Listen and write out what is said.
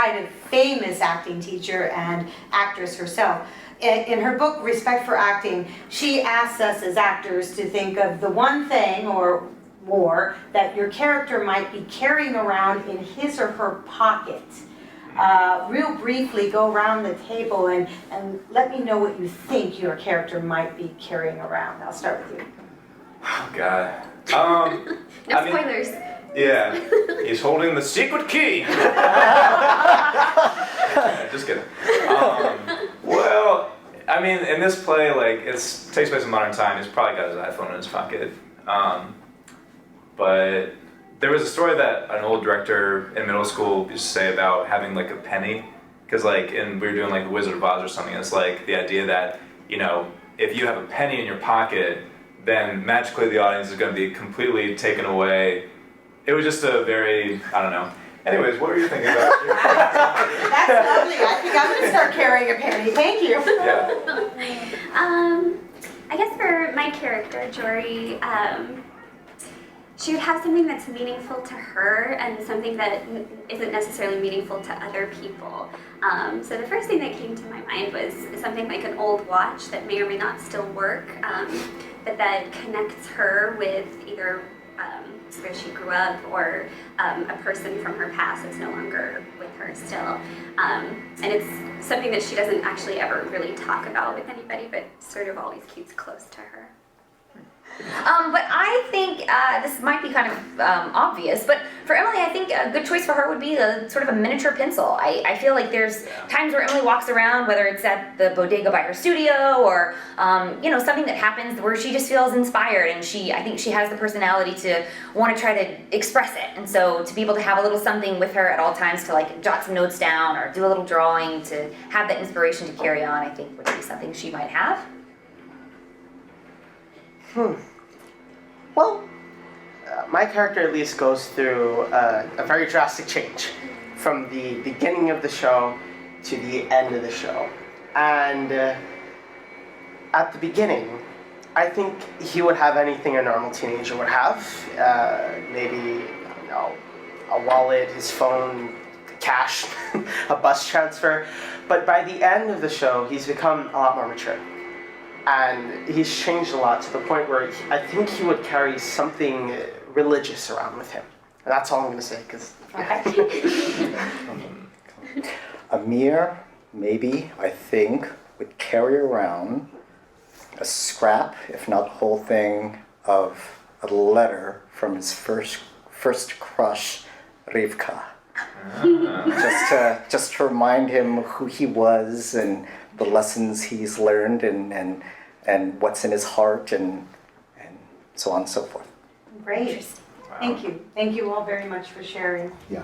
quite a famous acting teacher and actress herself. In her book, Respect for Acting, she asks us as actors to think of the one thing or more that your character might be carrying around in his or her pocket. Real briefly, go around the table and let me know what you think your character might be carrying around. I'll start with you. Oh, God. No spoilers. Yeah, he's holding the secret key. Just kidding. Well, I mean, in this play, like, it takes place in modern time. He's probably got his iPhone in his pocket. But there was a story that an old director in middle school used to say about having like a penny, because like we were doing like The Wizard of Oz or something. It's like the idea that, you know, if you have a penny in your pocket, then magically the audience is going to be completely taken away. It was just a very, I don't know. Anyways, what were you thinking about? That's lovely. I think I'm going to start carrying a penny. Thank you. Yeah. I guess for my character, Jory, she would have something that's meaningful to her and something that isn't necessarily meaningful to other people. So the first thing that came to my mind was something like an old watch that may or may not still work, but that connects her with either where she grew up or a person from her past that's no longer with her still. And it's something that she doesn't actually ever really talk about with anybody, but sort of always keeps close to her. But I think this might be kind of obvious, but for Emily, I think a good choice for her would be a sort of a miniature pencil. I feel like there's times where Emily walks around, whether it's at the bodega by her studio or you know, something that happens where she just feels inspired, and I think she has the personality to want to try to express it. And so to be able to have a little something with her at all times to like jot some notes down or do a little drawing to have that inspiration to carry on, I think would be something she might have. Well, my character at least goes through a very drastic change from the beginning of the show to the end of the show. And at the beginning, I think he would have anything a normal teenager would have. Maybe, you know, a wallet, his phone, cash, a bus transfer. But by the end of the show, he's become a lot more mature. And he's changed a lot to the point where I think he would carry something religious around with him. And that's all I'm going to say, because... Amir, maybe, I think, would carry around a scrap, if not the whole thing, of a letter from his first crush, Rivka. Just to remind him who he was and the lessons he's learned and what's in his heart and so on and so forth. Great. Thank you. Thank you all very much for sharing. Yeah.